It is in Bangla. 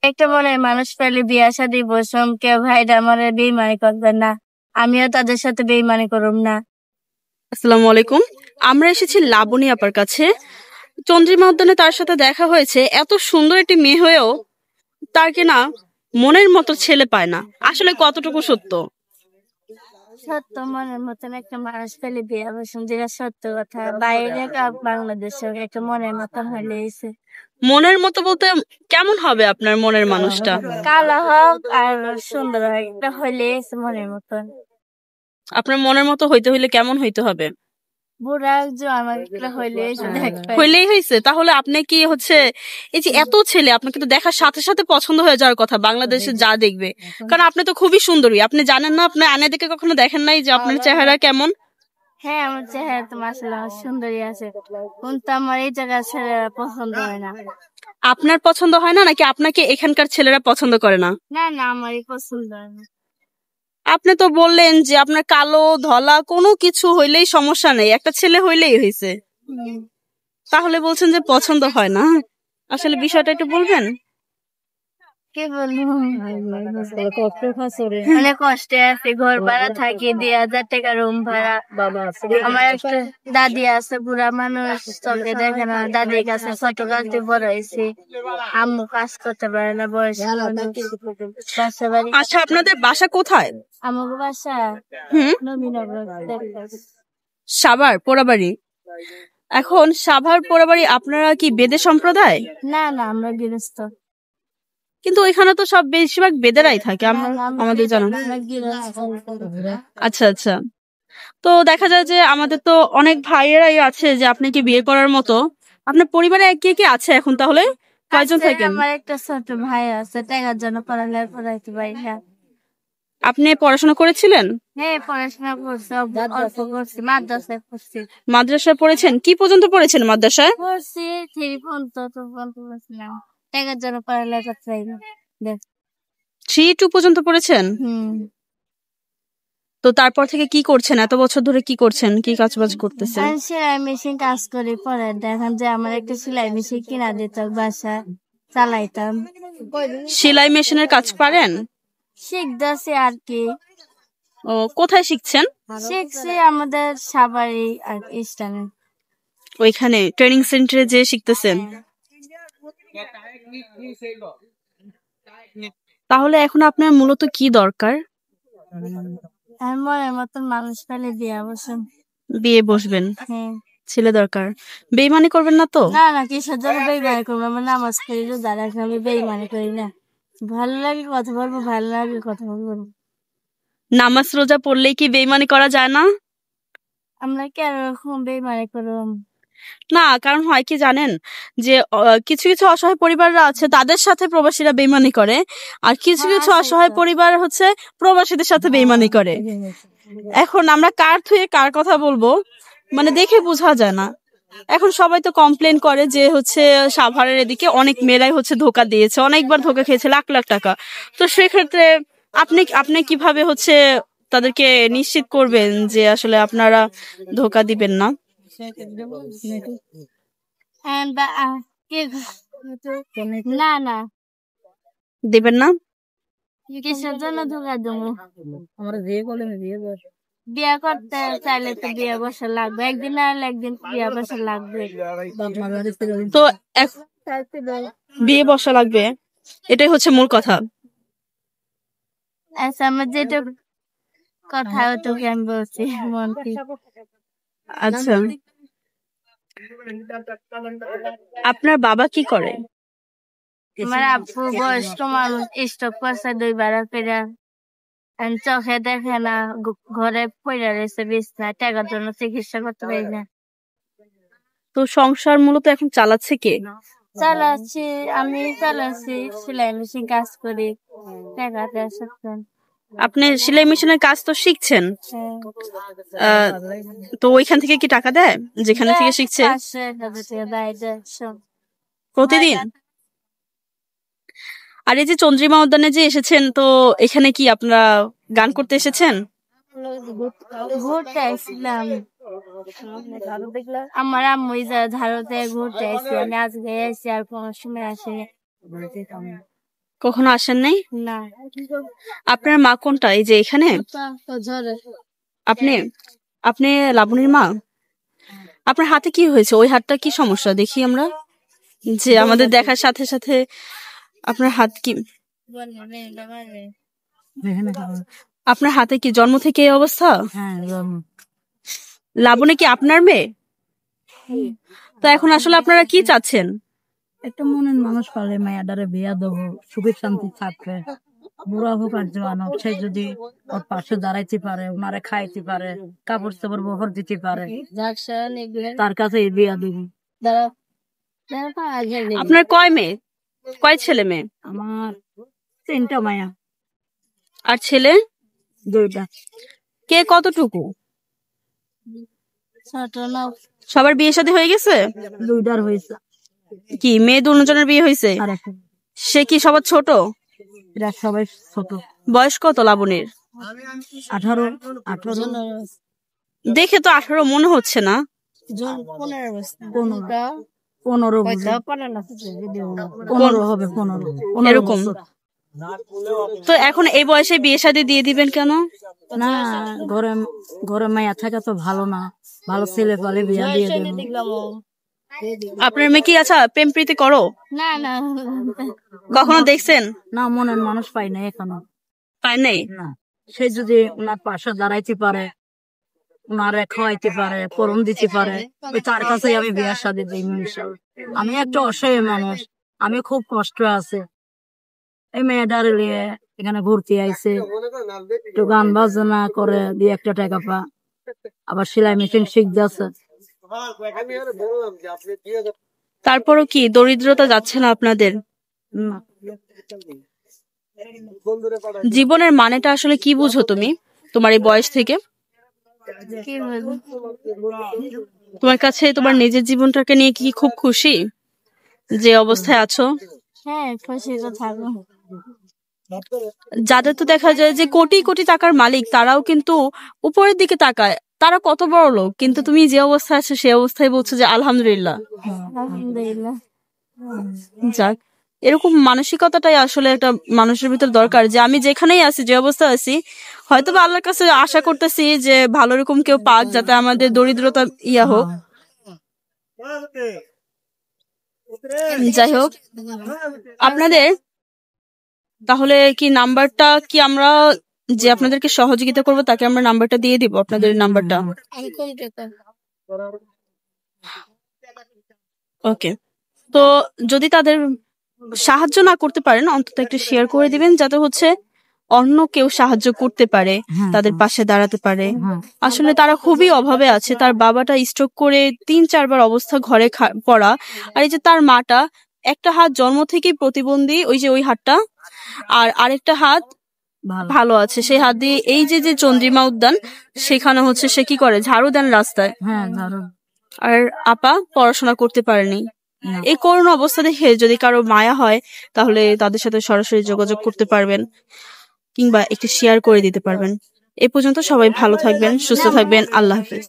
একটা মনের মানুষ পেলে বিয়া শাদী বসম কেউ ভাইরা আমারে বেইমানি করবে না, আমিও তাদের সাথে বেইমানি করব না। আসসালামু আলাইকুম। আমরা এসেছি লাবণী আপার কাছে। চন্দ্রিমা উদ্যানে তার সাথে দেখা হয়েছে। এত সুন্দর একটি মেয়ে হয়েও তার কিনা মনের মতো ছেলে পায় না। আসলে কতটুকু সত্য? সত্য, মনের মতন একটা মানুষ পেলে বিয়া বসম, যেটা সত্য কথা। বাইরে বাংলাদেশে একটা মনের মতন হলে মনের মতো বলতে কেমন হবে আপনার মনের মানুষটা? কালো হোক আর সুন্দর হোক, একটা হলে মনের মতন। আপনার মনের মতো হইতে হইলে কেমন হইতে হবে? বুড়া আমার একটা হইলেই হয়েছে। তাহলে আপনি কি এই যে এত ছেলে আপনাকে তো দেখার সাথে সাথে পছন্দ হয়ে যাওয়ার কথা বাংলাদেশে যা দেখবে, কারণ আপনি তো খুবই সুন্দরী। আপনি জানেন না, আপনি আয়না দেখে কখনো দেখেন নাই যে আপনার চেহারা কেমন? হ্যাঁ, আমার চেহারা তো মাশাআল্লাহ সুন্দরী আছে, কিন্তু আমার এই জায়গার ছেলেরা পছন্দ হয় না। আপনার পছন্দ হয় না নাকি আপনাকে এখানকার ছেলেরা পছন্দ করে না? না না, আমারই পছন্দ হয় না। আপনি তো বললেন যে আপনার কালো ধলা কোনো কিছু হইলেই সমস্যা নেই, একটা ছেলে হইলেই হয়েছে। তাহলে বলছেন যে পছন্দ হয় না। আসলে বিষয়টা একটু বলবেন? কি বলবো, অনেক কষ্টে আছি। ঘর ভাড়া থাকি 2,000 টাকা রুম ভাড়া। আমার একটা দাদি আছে, বুড়া মানুষ, চোখে দেখে না। দাদির কাছে ছোট কালতে বড় হয়েছি। আম্মু কাজ করতে পারে না, বয়স বাসা বাড়ি। আচ্ছা, আপনাদের বাসা কোথায়? আমার বাসা নবীনগর, সাভার পোড়াবাড়ি। এখন সাভার পোড়াবাড়ি আপনারা কি বেদে সম্প্রদায়? না না, আমরা গৃহস্থ। কিন্তু ওইখানে তো সব বেশিরভাগ বেদেরাই থাকে আমাদের জানা। আচ্ছা আচ্ছা। তো দেখা যায় যে আমাদের তো অনেক ভাইয়েরাই আছে যে আপনি কি বিয়ে করার মতো। আপনার পরিবারে কে কে আছে এখন? তাহলে কয়জন থাকেন? আমার একটা ছোট ভাই আছে, টাকার জন্য পড়ালেখা করাইতে পারি না। আপনি পড়াশোনা করেছিলেন? হ্যাঁ, পড়াশোনা করছি, অল্প করছি, মাদ্রাসায় পড়ছি। মাদ্রাসায় পড়েছেন? কি পর্যন্ত পড়েছেন মাদ্রাসায়? পড়ছি 3 পর্যন্ত, পড়ছিলাম। টাকার জন্য পড়ালেখা চাই না। 3-2 পর্যন্ত পড়েছেন? তো তারপর থেকে কি করছেন? এত বছর ধরে কি করছেন? কি কাজ বাজ করতেছেন? সেলাই মেশিন কাজ করি। পরে দেখেন যে আমার একটা সেলাই মেশিন কিনা দিত, বাসা চালাইতাম। সেলাই মেশিনের কাজ পারেন? শিখতেছি আর কি। ও, কোথায় শিখছেন? শিখছি আমাদের সাভারে আর ইস্টার্নে। ওইখানে ট্রেনিং সেন্টারে যে শিখতেছেন? তাহলে এখন আপনার মূলত কি দরকার? মনের মতন মানুষ পেলে বিয়ে বসেন। বিয়ে বসবেন? হ্যাঁ। ছেলে দরকার। বেইমানি করবেন না তো? না না, কিসের জন্য বেইমানি করবো? আমি নামাজ পড়ি, রোজা রাখি, আমি বেইমানি করি না। ভালো লাগে কথা বলবো, ভালো লাগে কথা বলবো। নামাজ রোজা পড়লেই কি বেইমানি করা যায় না? আমরা কি আর এরকম বেইমানি করব? না, কারণ হয় কি জানেন, যে কিছু কিছু অসহায় পরিবাররা আছে তাদের সাথে প্রবাসীরা বেইমানি করে, আর কিছু কিছু অসহায় পরিবার প্রবাসীদের সাথে বেইমানি করে। এখন আমরা কার থুয়ে কার কথা বলবো, মানে দেখে বোঝা যায় না। এখন সবাই তো কমপ্লেন করে যে সাভারের এদিকে অনেক মেয়েরাই ধোকা দিয়েছে, অনেকবার ধোকা খেয়েছে, লাখ লাখ টাকা। তো সেক্ষেত্রে আপনি কিভাবে তাদেরকে নিশ্চিত করবেন যে আসলে আপনারা ধোকা দিবেন না? না না, দিবেন না। কিসের জন্য ধোকা দেবো? আমরা বিয়ে করতে চাইলে তো বিয়ে বসা লাগবে, একদিন না হলে একদিন বিয়ে বসা লাগবে। তো বিয়ে বসা লাগবে, এটাই মূল কথা। আচ্ছা, আমার যেটা কথা ওটুকু আমি বলছি মন থেকে। আচ্ছা, আপনার বাবা কি করে? আমার আব্বু বয়স্ক মানুষ, স্ট্রোক করছে 2 বার করে। চোখে দেখে না, ঘরে পড়ে রয়েছে বিছনায়, টাকার জন্য চিকিৎসা করতে পারি না। তো সংসার মূলত এখন চালাচ্ছে কে? চালাচ্ছি আমি, চালাচ্ছি, সেলাই মেশিন কাজ করি, টাকা দেওয়া সত্ত্বেও। আপনি সেলাই মেশিনের কাজ তো শিখছেন, তো ওইখান থেকে কি টাকা দেয় যেখানে থেকে শিখছে? প্রতিদিন? আর এই যে চন্দ্রিমা উদ্যানে যে এসেছেন, তো এখানে কি আপনারা গান করতে এসেছেন? ঘুরতে আসছিলাম, আমার আম্মু ধারতে ঘুরতে আসছি, আমি আজকে এসেছি, আর কোনো সময় আসিনি। কখনো আসেন নাই? না। আপনার মা কোনটা, এই যে এখানে? আপনি আপনি লাবণীর মা? আপনার হাতে কি হয়েছে? ওই হাতটা কি সমস্যা দেখি আমরা, যে আমাদের দেখার সাথে সাথে আপনার হাত কি, আপনার হাতে কি জন্ম থেকে এই অবস্থা? লাবণী কি আপনার মেয়ে? তো এখন আসলে আপনারা কি চাচ্ছেন? একটা মনের মানুষ পালে মায়াদারে বিয়া দেবো, সুখে শান্তি থাকবে। বুড়া হোক আর জোয়ান হোক, সে যদি ওর পাশে দাঁড়াইতে পারে, ওনারে খাইতে পারে, কাপড় চাপড় বহর দিতে পারে, তার কাছে বিয়া দেবো। আপনার কয় মেয়ে, কয় ছেলে মেয়ে? আমার 3টা মায়া। আর ছেলে? 2টা। কে কতটুকু? সবার বিয়ে শাদী হয়ে গেছে? 2টার হয়েছে। কি মেয়ে দুজনের বিয়ে হয়েছে? আর একটা সে কি সবার ছোট? এরা সবাই ছোট। বয়স কত লাবণীর? 18। দেখে তো 18 মনে হচ্ছে না। 15 হবে। 15 এরকম। তো এখন এই বয়সে বিয়ে শাদী দিয়ে দিবেন কেন? না, ঘরে মায়া থাকা তো ভালো না, ভালো ছেলে পালে বিয়া দিয়ে দেবো। আপনার মেয়ে কি আচ্ছা প্রেম প্রীতি করো? না না, কখনো দেখছেন? না, মনের মানুষ পাই না এখনো। পায় নাই? না, সে যদি ওনার পাশে দাঁড়াইতে পারে, ওনারে খাওয়াইতে পারে, পরম দিতে পারে, ওই তার কাছে আমি বিয়ার সাথে দিই। আমি একটা অসহায় মানুষ, আমি খুব কষ্ট আছে। এই মেয়েটার নিয়ে এখানে ঘুরতে আইছে, একটু গান বাজনা করে, 2-1 টাকা পা, আবার সেলাই মেশিন শিখতেছে। তারপরও কি দরিদ্রতা যাচ্ছে না আপনাদের? না। জীবনের মানেটা আসলে কি বুঝো তুমি তোমার এই বয়স থেকে? কি বলবো? তোমার কাছে তোমার নিজের জীবনটাকে নিয়ে কি খুব খুশি যে অবস্থায় আছো? হ্যাঁ, খুশি তো থাকবো। যাদের তো দেখা যায় যে কোটি কোটি টাকার মালিক, তারাও কিন্তু উপরের দিকে তাকায়, তারা কত বড় লোক, কিন্তু তুমি যে অবস্থায় আছো সেই অবস্থায় বলছো যে আলহামদুলিল্লাহ। আলহামদুলিল্লাহ। যাক, এরকম মানসিকতাটাই আসলে একটা মানুষের ভিতর দরকার, যে আমি যেখানেই আছি, যে অবস্থা আছি, হয়তো বা আল্লাহর কাছে আশা করতেছি যে ভালো রকম কেউ পাক, যাতে আমাদের দরিদ্রতা ইয়া হোক। যাই হোক, আপনাদের তাহলে কি নাম্বারটা কি আমরা, যে আপনাদেরকে সহযোগিতা করবো তাকে আমরা নাম্বারটা দিয়ে দিব, আপনাদের নাম্বারটা? ওকে। তো যদি তাদের সাহায্য না করতে পারেন, অন্তত একটু শেয়ার করে দিবেন, যাতে হচ্ছে অন্য কেউ সাহায্য করতে পারে, তাদের পাশে দাঁড়াতে পারে। আসলে তারা খুবই অভাবে আছে। তার বাবাটা স্ট্রোক করে 3-4 বার অবস্থা ঘরে পড়া, আর এই যে তার মাটা একটা হাত জন্ম থেকেই প্রতিবন্ধী, ওই যে ওই হাতটা, আর আরেকটা হাত ভালো আছে। সেই হাত দিয়ে এই যে যে চন্দ্রিমা উদ্যান, সেখানে হচ্ছে সে কি করে, ঝাড়ু দেন রাস্তায়। আর আপা পড়াশোনা করতে পারেনি। এই করুণ অবস্থা দেখে যদি কারো মায়া হয়, তাহলে তাদের সাথে সরাসরি যোগাযোগ করতে পারবেন, কিংবা একটু শেয়ার করে দিতে পারবেন। এ পর্যন্ত সবাই ভালো থাকবেন, সুস্থ থাকবেন। আল্লাহ হাফেজ।